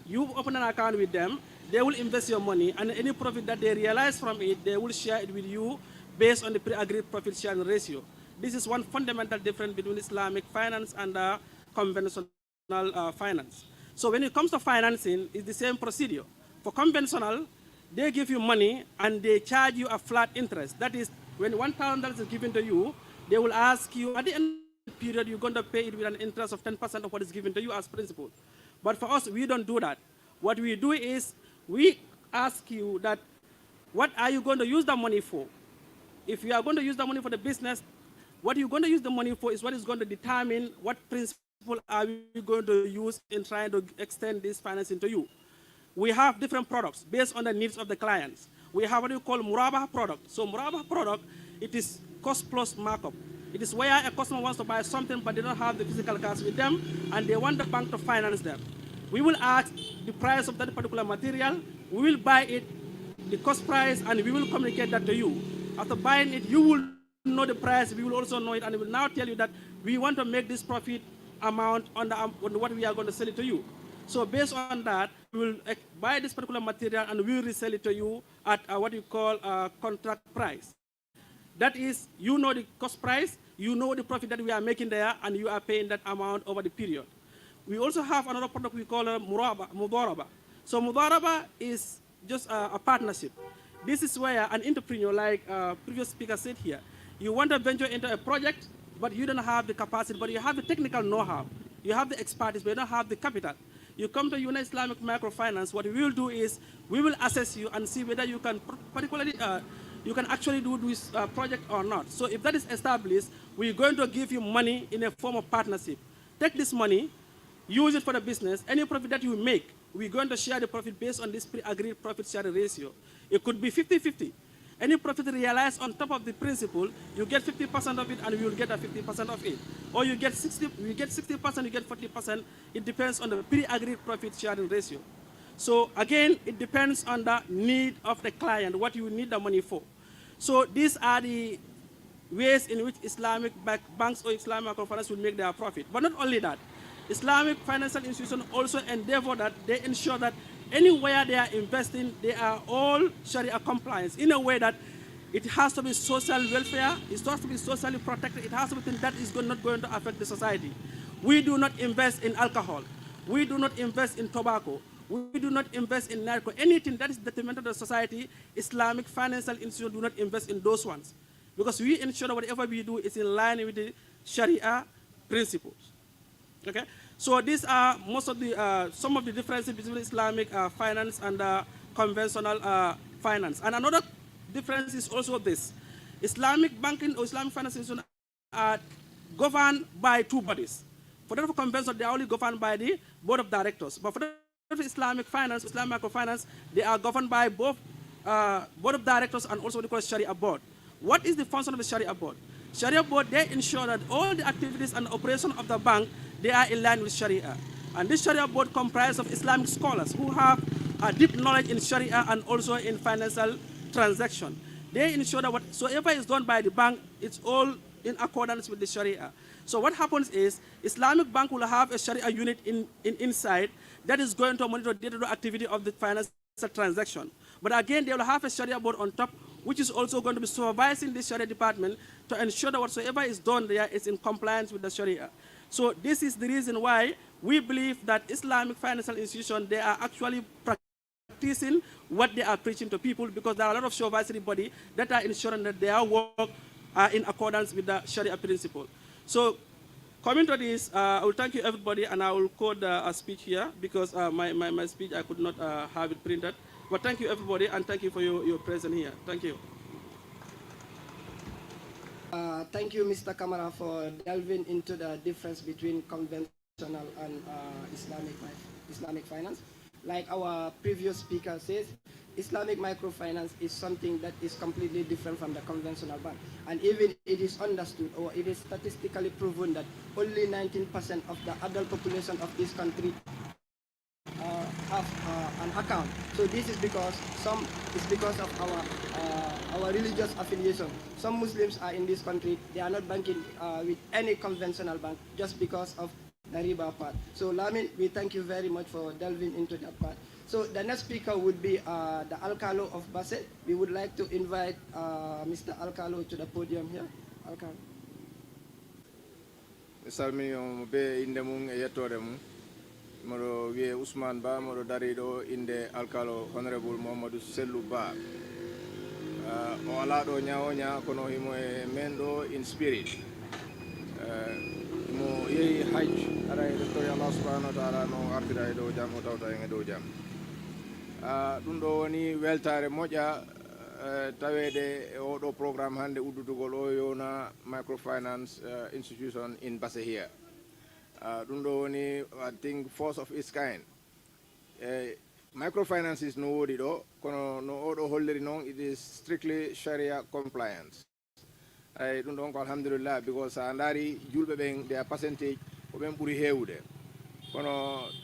You open an account with them, they will invest your money, and any profit that they realize from it, they will share it with you based on the pre-agreed profit sharing ratio. This is one fundamental difference between Islamic finance and conventional finance. So when it comes to financing, it's the same procedure. For conventional, they give you money and they charge you a flat interest. That is, when $1,000 is given to you, they will ask you at the end of the period, you're going to pay it with an interest of 10% of what is given to you as principal. But for us, we don't do that. What we do is we ask you that, what are you going to use the money for? If you are going to use the money for the business, what you're going to use the money for is what is going to determine what principle are we going to use in trying to extend this financing to you. We have different products based on the needs of the clients. We have what we call Murabah product. So Murabah product, it is cost plus markup. It is where a customer wants to buy something but they don't have the physical cash with them and they want the bank to finance them. We will ask the price of that particular material, we will buy it, the cost price, and we will communicate that to you. After buying it, you will know the price, we will also know it, and we will now tell you that we want to make this profit amount on what we are going to sell it to you. So based on that, we will buy this particular material and we will resell it to you at what you call a contract price. That is, you know the cost price, you know the profit that we are making there, and you are paying that amount over the period. We also have another product we call mudaraba. So mudaraba is just a partnership. This is where an entrepreneur, like previous speaker said here, you want to venture into a project, but you don't have the capacity, but you have the technical know-how. You have the expertise, but you don't have the capital. You come to Yona Islamic Microfinance, what we will do is we will assess you and see whether you can particularly, you can actually do this project or not. So if that is established, we're going to give you money in a form of partnership. Take this money, use it for the business. Any profit that you make, we're going to share the profit based on this pre-agreed profit sharing ratio. It could be 50-50. Any profit realized on top of the principal, you get 50% of it and we will get a 50% of it. Or you get 60%, you get 40%. It depends on the pre-agreed profit sharing ratio. So again, it depends on the need of the client, what you need the money for. So these are the ways in which Islamic banks or Islamic microfinance will make their profit. But not only that, Islamic financial institutions also endeavor that they ensure that anywhere they are investing, they are all Sharia compliance in a way that it has to be social welfare, it has to be socially protected, it has to be something that is not going to affect the society. We do not invest in alcohol. We do not invest in tobacco. We do not invest in narco. Anything that is detrimental to the society, Islamic financial institutions do not invest in those ones. Because we ensure that whatever we do is in line with the Sharia principles. Okay? So these are most of the, some of the differences between Islamic finance and conventional finance. And another difference is also this. Islamic banking or Islamic finance institutions are governed by two bodies. For that of conventional, they are only governed by the board of directors. But for that of Islamic finance, Islamic microfinance, they are governed by both board of directors and also what we call Sharia board. What is the function of the Sharia board? Sharia board, they ensure that all the activities and operation of the bank, they are in line with Sharia. And this Sharia board comprises of Islamic scholars who have deep knowledge in Sharia and also in financial transaction. They ensure that whatsoever is done by the bank, it's all in accordance with the Sharia. So what happens is, Islamic bank will have a Sharia unit inside that is going to monitor the day-to-day activity of the financial transaction. But again, they will have a Sharia board on top, which is also going to be supervising the Sharia department to ensure that whatsoever is done there is in compliance with the Sharia. So this is the reason why we believe that Islamic financial institutions, they are actually practicing what they are preaching to people, because there are a lot of supervisory bodies that are ensuring that their work are in accordance with the Sharia principle. So coming to this, I will thank you everybody, and I will code a speech here, because my speech I could not have it printed. But thank you everybody, and thank you for your presence here. Thank you. Thank you, Mr. Kamara, for delving into the difference between conventional and Islamic finance. Like our previous speaker says, Islamic microfinance is something that is completely different from the conventional bank. And even it is understood, or it is statistically proven, that only 19% of the adult population of this country have an account. So this is because of our religious affiliation. Some Muslims are in this country, they are not banking with any conventional bank just because of the riba part. So Lamin, we thank you very much for delving into that part. So the next speaker would be the Alcalo of Basse. We would like to invite Mr. Alcalo to the podium here. Alcalo. Modo wie Usman Ba modo darido inde alkalo honorable Muhammadu Sellu Ba o ala do nyaonya kono himo e mendo in spirit mo yehi hajj ara e to Allah subhanahu wa ta'ala no artira do jam o tawta en do jam dum do woni weltare moja tawede o do programme hande uddutugol o Yona Microfinance institution in Basse here. I think force of its kind. Microfinance is no do no holding on. It is strictly Sharia compliance. I don't know alhamdulillah, because andari julbe beng their percentage of them puri heude.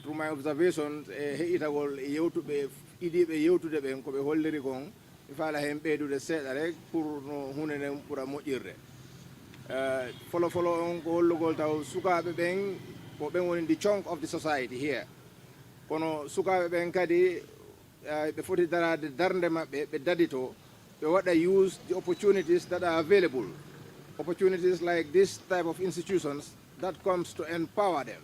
Through my observations, it will you to be you to the bank of a holding gong. If I am paid to the set pour no hunen pura mojire. Follow on goal to suka beng ko ben in the chunk of the society here kono suka ben kadi be foti dara de darnde mabbe be dadito be wada use the opportunities that are available, opportunities like this type of institutions that comes to empower them,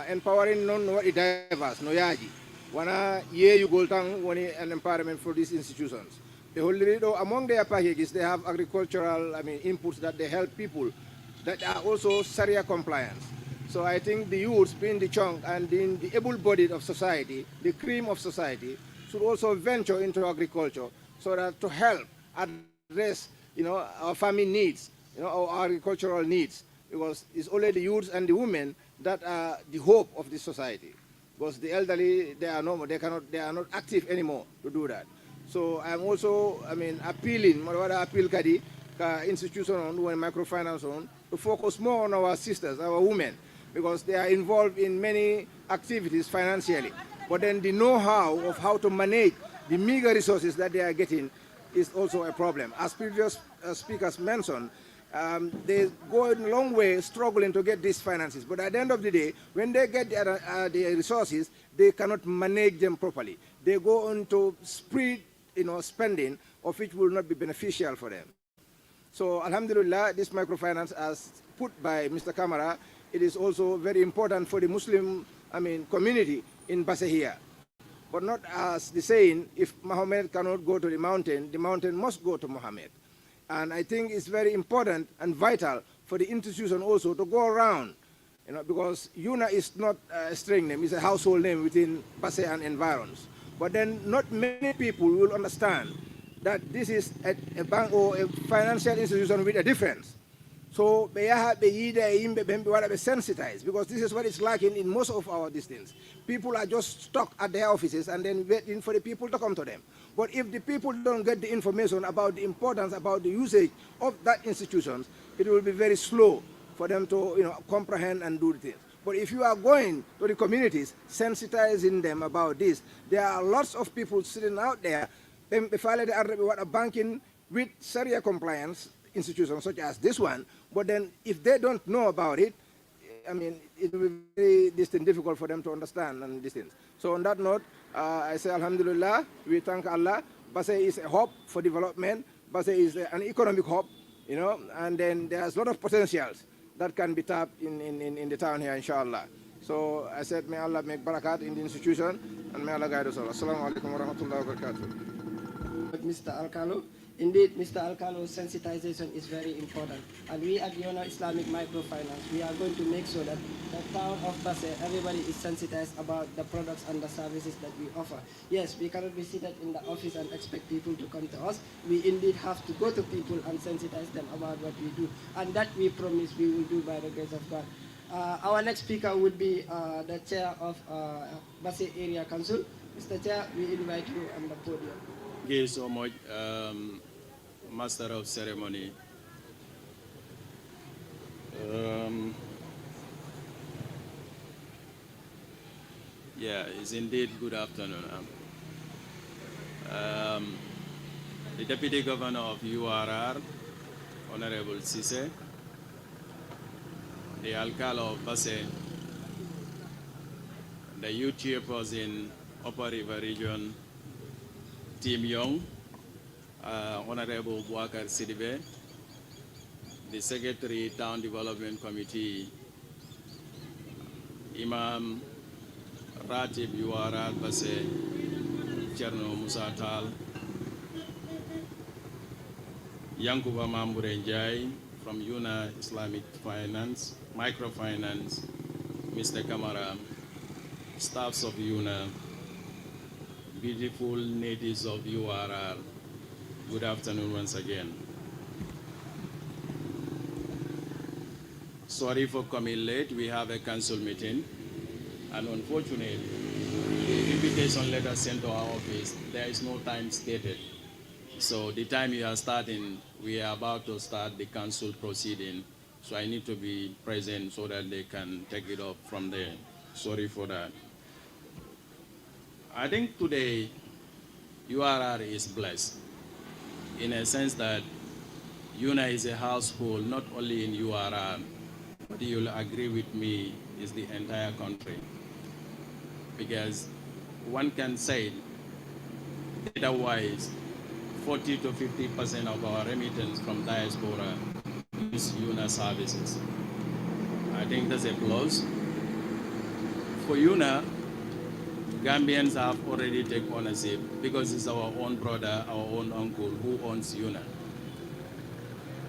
empowering non what it diverse no yaji wana ye you go tang woni an empowerment for these institutions. The whole among their packages they have agricultural inputs that they help people that are also Sharia compliance. So I think the youths being the chunk and in the able-bodied of society, the cream of society, should also venture into agriculture so that to help address our family needs, our agricultural needs, because it's only the youths and the women that are the hope of this society. Because the elderly, they are not active anymore to do that. So I'm also, appealing, appeal kadi ka institution on microfinance on to focus more on our sisters, our women, because they are involved in many activities financially. But then the know-how of how to manage the meager resources that they are getting is also a problem. As previous speakers mentioned, they go a long way struggling to get these finances. But at the end of the day, when they get the resources, they cannot manage them properly. They go on to spread spending, of which will not be beneficial for them. So alhamdulillah, this microfinance as put by Mr. Kamara, it is also very important for the Muslim community in Basse here. But not as the saying, if Muhammad cannot go to the mountain must go to Muhammad. And I think it's very important and vital for the institution also to go around, because Yona is not a string name, it's a household name within Basse and environs. But then not many people will understand that this is a bank or a financial institution with a difference. So they have be sensitized, because this is what it's lacking in most of our distance. People are just stuck at their offices and then waiting for the people to come to them. But if the people don't get the information about the importance, about the usage of that institution, it will be very slow for them to comprehend and do the things. But if you are going to the communities, sensitizing them about this, there are lots of people sitting out there, banking with Sharia compliance institutions such as this one, but then if they don't know about it, I mean, it will be very difficult for them to understand and these things. So on that note, I say Alhamdulillah, we thank Allah. Basse is a hub for development. Basse is an economic hub, you know, and then there's a lot of potentials that can be tapped in the town here, inshallah. So I said, may Allah make barakat in the institution, and may Allah guide us all. Assalamu alaikum wa rahmatullahi wa barakatuh. Mr. Alcalo. Indeed, Mr. Alcalo's sensitization is very important. And we at Yona Islamic Microfinance, we are going to make sure that the town of Basse, everybody is sensitized about the products and the services that we offer. Yes, we cannot be seated in the office and expect people to come to us. We indeed have to go to people and sensitize them about what we do. And that we promise we will do by the grace of God. Our next speaker would be the chair of Basse Area Council. Mr. Chair, we invite you on the podium. Thank you so much, Master of Ceremony. Yeah, it's indeed good afternoon. The Deputy Governor of URR, Honorable Sise, the Alcalo of Basse, the youth chairperson Upper River Region, Team Young, Honorable Bouakar Sidibe, the Secretary Town Development Committee, Imam Ratib URR Basse, Cherno Musa Tal, Yankuba Mamburenjai from Yona Islamic Finance, Microfinance, Mr. Kamara, staffs of Yona, beautiful natives of URR, good afternoon once again. Sorry for coming late, we have a council meeting, and unfortunately, the invitation letter sent to our office, there is no time stated. So the time you are starting, we are about to start the council proceeding, so I need to be present so that they can take it up from there. Sorry for that. I think today, URR is blessed in a sense that Yona is a household not only in URR, but you'll agree with me, is the entire country. Because one can say, data-wise, 40 to 50% of our remittance from diaspora is Yona services. I think that's a plus. For Yona, Gambians have already taken ownership because it's our own brother, our own uncle who owns Yona.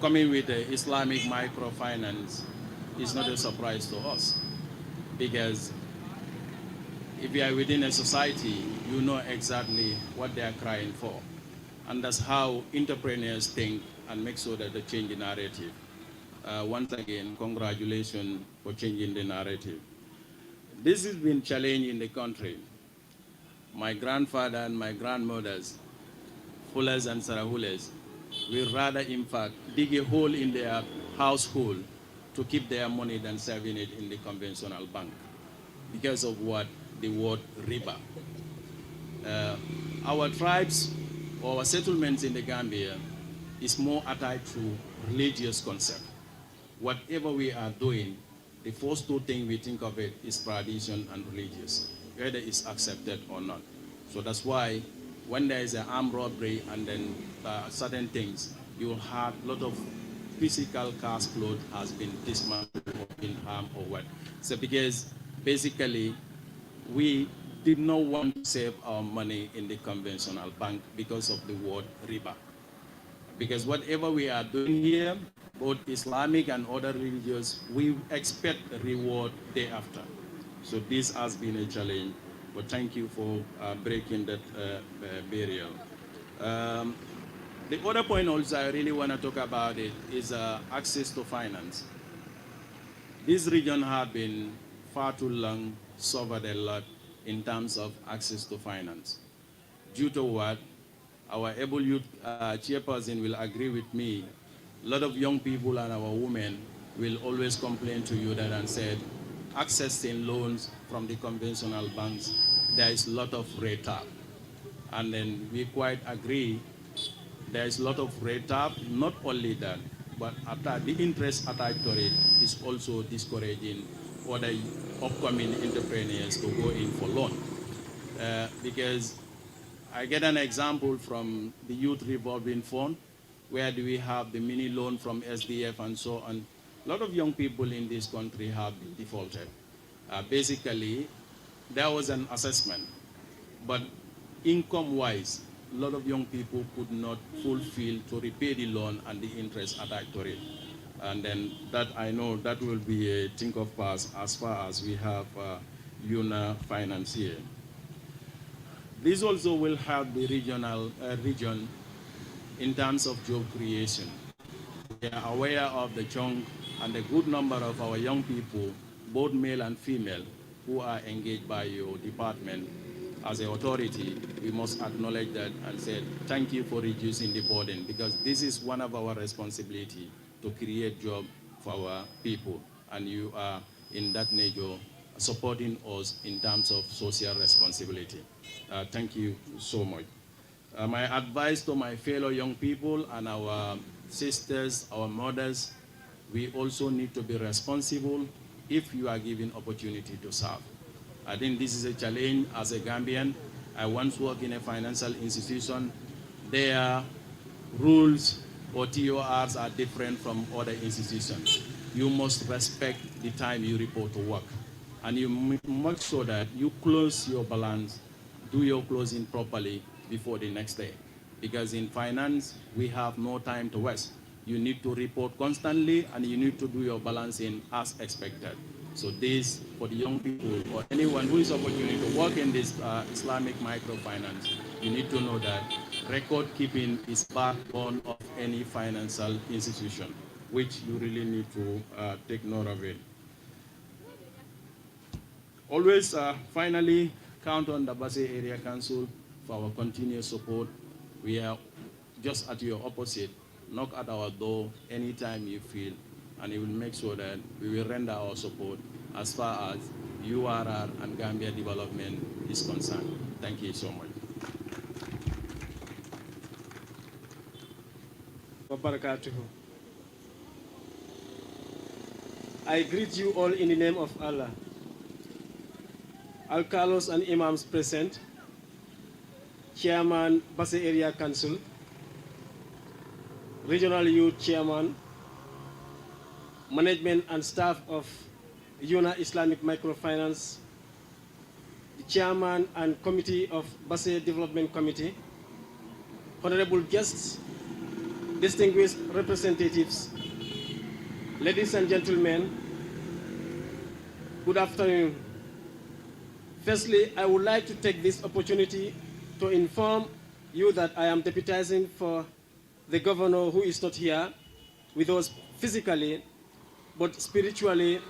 Coming with the Islamic microfinance is not a surprise to us because if you are within a society, you know exactly what they are crying for. And that's how entrepreneurs think and make sure that they change the narrative. Once again, congratulations for changing the narrative. This has been challenged in the country. My grandfather and my grandmothers, Fullers and Sarahules, will rather, in fact, dig a hole in their household to keep their money than saving it in the conventional bank because of what? The word riba. Our tribes, our settlements in the Gambia is more attached to religious concept. Whatever we are doing, the first two things we think of it is tradition and religious, whether it's accepted or not. So that's why when there is an armed robbery and then certain things, you have a lot of physical cash flow has been dismantled or been harmed or what. So because basically we did not want to save our money in the conventional bank because of the word riba. Because whatever we are doing here, both Islamic and other religions, we expect a reward day after. So this has been a challenge, but thank you for breaking that barrier. The other point also I really want to talk about it is access to finance. This region has been far too long suffered a lot in terms of access to finance. Due to what? Our able youth chairperson will agree with me. A lot of young people and our women will always complain to you that and said, accessing loans from the conventional banks, there is a lot of red tape. And then we quite agree there is a lot of red tape, not only that, but the interest attached to it is also discouraging other upcoming entrepreneurs to go in for loan. Because I get an example from the Youth Revolving Fund, where do we have the mini loan from SDF and so on. A lot of young people in this country have been defaulted. Basically, there was an assessment, but income-wise, a lot of young people could not fulfill to repay the loan and the interest attached to it. And then that, I know that will be a think of past as far as we have Yona Finance here. This also will help the region in terms of job creation. We are aware of the chunk and the good number of our young people, both male and female, who are engaged by your department. As an authority, we must acknowledge that and say thank you for reducing the burden, because this is one of our responsibility to create jobs for our people, and you are in that nature supporting us in terms of social responsibility. Thank you so much. My advice to my fellow young people and our sisters, our mothers, we also need to be responsible if you are given opportunity to serve. I think this is a challenge as a Gambian. I once worked in a financial institution. Their rules or TORs are different from other institutions. You must respect the time you report to work. And you make sure that you close your balance, do your closing properly before the next day. Because in finance, we have no time to waste. You need to report constantly, and you need to do your balancing as expected. So this, for the young people or anyone who is opportunity to work in this Islamic microfinance, you need to know that record keeping is backbone of any financial institution, which you really need to take note of it. Always, finally, count on the Basse Area Council for our continuous support. We are just at your opposite. Knock at our door anytime you feel, and it will make sure that we will render our support as far as URR and Gambia development is concerned. Thank you so much. I greet you all in the name of Allah. Alcalos and Imams present, Chairman Basse Area Council, Regional Youth Chairman, Management and staff of Yona Islamic Microfinance, the Chairman and Committee of Basse Development Committee, honorable guests, distinguished representatives, ladies and gentlemen, good afternoon. Firstly, I would like to take this opportunity to inform you that I am deputizing for the governor, who is not here with us physically, but spiritually,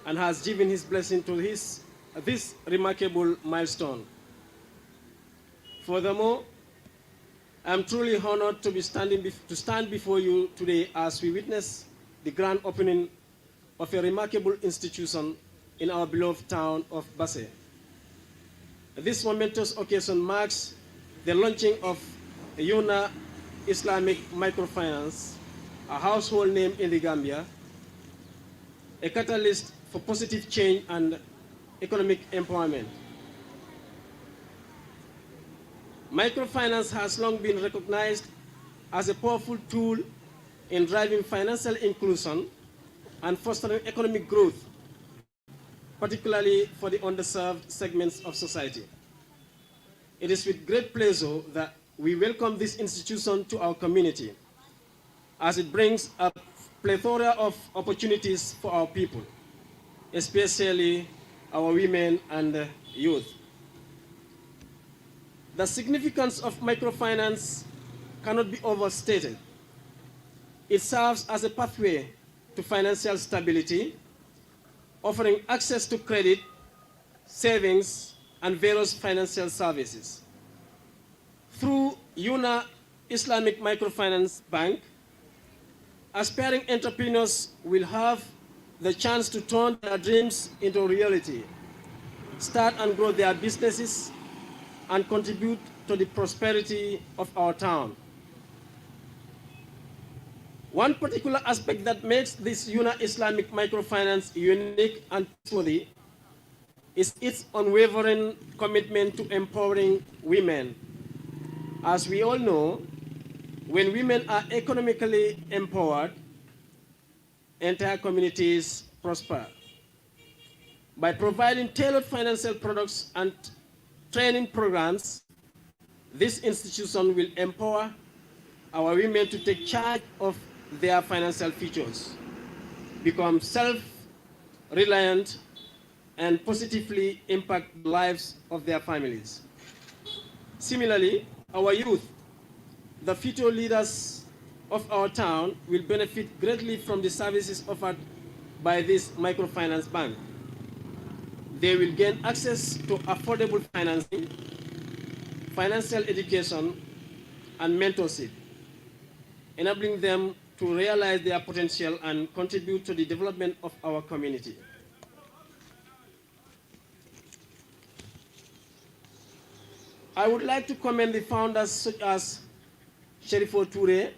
and has given his blessing to this remarkable milestone. Furthermore, I am truly honored to stand before you today as we witness the grand opening of a remarkable institution in our beloved town of Basse. This momentous occasion marks the launching of Yona Islamic Microfinance, a household name in the Gambia, a catalyst for positive change and economic empowerment. Microfinance has long been recognized as a powerful tool in driving financial inclusion and fostering economic growth, particularly for the underserved segments of society. It is with great pleasure that we welcome this institution to our community, as it brings a plethora of opportunities for our people, especially our women and youth. The significance of microfinance cannot be overstated. It serves as a pathway to financial stability, offering access to credit, savings, and various financial services. Through Yona Islamic Microfinance Bank, aspiring entrepreneurs will have the chance to turn their dreams into reality, start and grow their businesses, and contribute to the prosperity of our town. One particular aspect that makes this Yona Islamic Microfinance unique and trustworthy is its unwavering commitment to empowering women. As we all know, when women are economically empowered, entire communities prosper. By providing tailored financial products and training programs, this institution will empower our women to take charge of their financial futures, become self-reliant, and positively impact the lives of their families. Similarly, our youth, the future leaders of our town, will benefit greatly from the services offered by this microfinance bank. They will gain access to affordable financing, financial education, and mentorship, enabling them to realize their potential and contribute to the development of our community. I would like to commend the founders such as Sherifo Toure,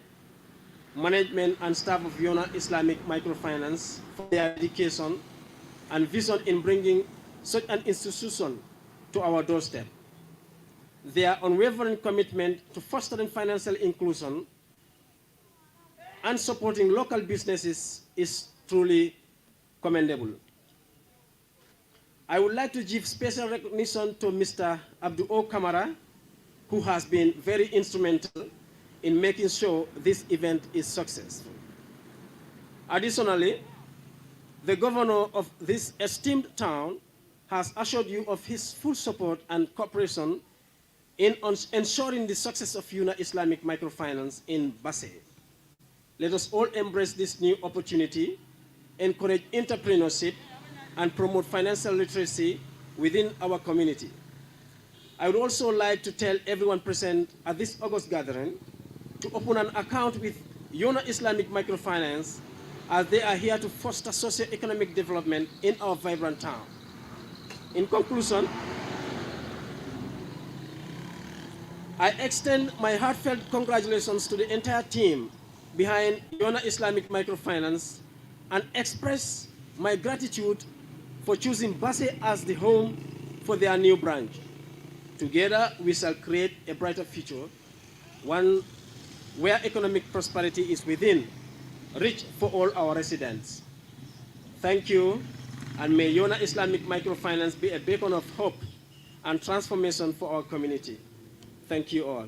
management and staff of Yona Islamic Microfinance for their dedication and vision in bringing such an institution to our doorstep. Their unwavering commitment to fostering financial inclusion and supporting local businesses is truly commendable. I would like to give special recognition to Mr. Abdul O. Kamara, who has been very instrumental in making sure this event is successful. Additionally, the governor of this esteemed town has assured you of his full support and cooperation in ensuring the success of Yona Islamic Microfinance in Basse. Let us all embrace this new opportunity, encourage entrepreneurship, and promote financial literacy within our community. I would also like to tell everyone present at this August gathering to open an account with Yona Islamic Microfinance, as they are here to foster socio-economic development in our vibrant town. In conclusion, I extend my heartfelt congratulations to the entire team behind Yona Islamic Microfinance and express my gratitude for choosing Basse as the home for their new branch. Together, we shall create a brighter future, one where economic prosperity is within reach for all our residents. Thank you, and may Yona Islamic Microfinance be a beacon of hope and transformation for our community. Thank you all.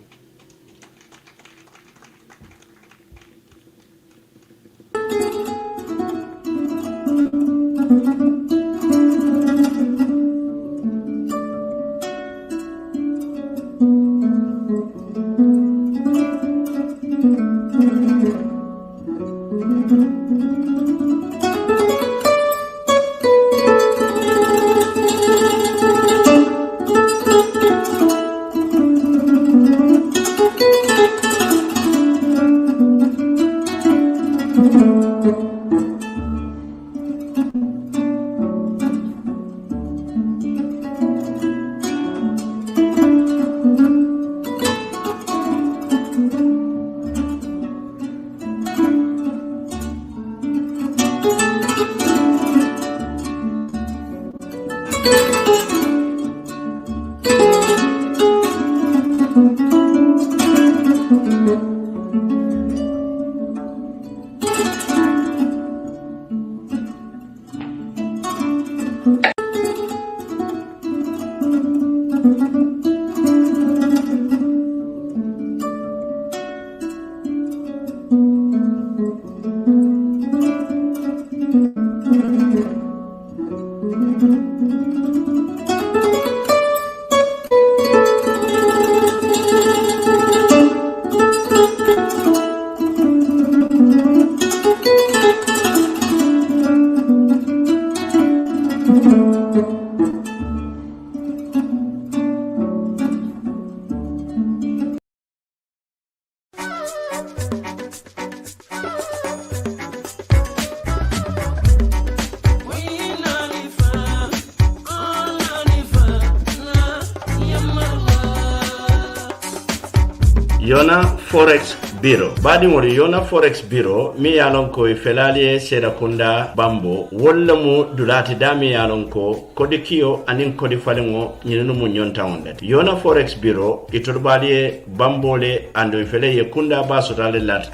Yona Forex Bureau. Badi mori Yona Forex Bureau mi yalon ko felaliye seda kunda bambo wolla mu dulati dami yalon ko kodi kiyo anin kodi falingo nyinu mu nyonta onde. Yona Forex Bureau iturbaliye bambole ando fele ye kunda baso tale lat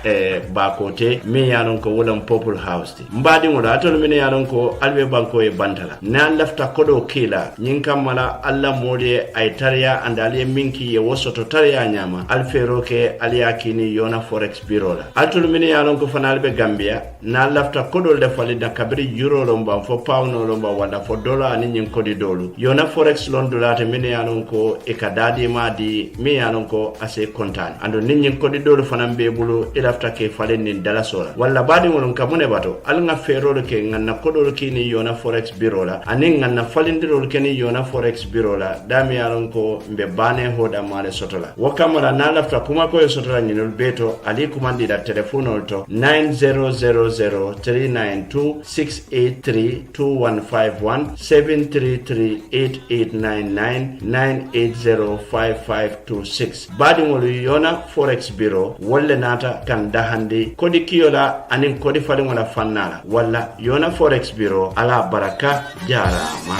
ba kote mi yalon ko wolam Purple House ti. Mbadi mori atol mi yalon ko albe banko e bantala. Na lafta kodo kila nyinka mala alla mole ay tariya andaliye minki ye wosoto tariya nyama alfero ke aliyakini Yona Forex Bureau la altul mini yalon ko fanal be Gambia na lafta kodol de fali da kabiri euro lomba fo pound lomba wala fo dollar ni nyin kodi dolu Yona Forex lon dolate mini yalon ko e kadadi ma di mi yalon ko ase kontan ando ni nyin kodi dolu fanam be bulu e lafta ke fali ni dala sola wala badi won kamune bato al nga fero ke nganna kodol kini Yona Forex Bureau la anin nganna falindiro ke ni Yona Forex Bureau la dami yalon ko mbe bane hoda male sotola wakamala na lafta kuma ko sotola nyinol beto ali kumandi da telephone to 9000392683215173389998055526 badi ngolu Yona Forex Bureau wolle nata kan dahandi kodi kiyola anin kodi fali wala fannala wala Yona Forex Bureau ala baraka jarama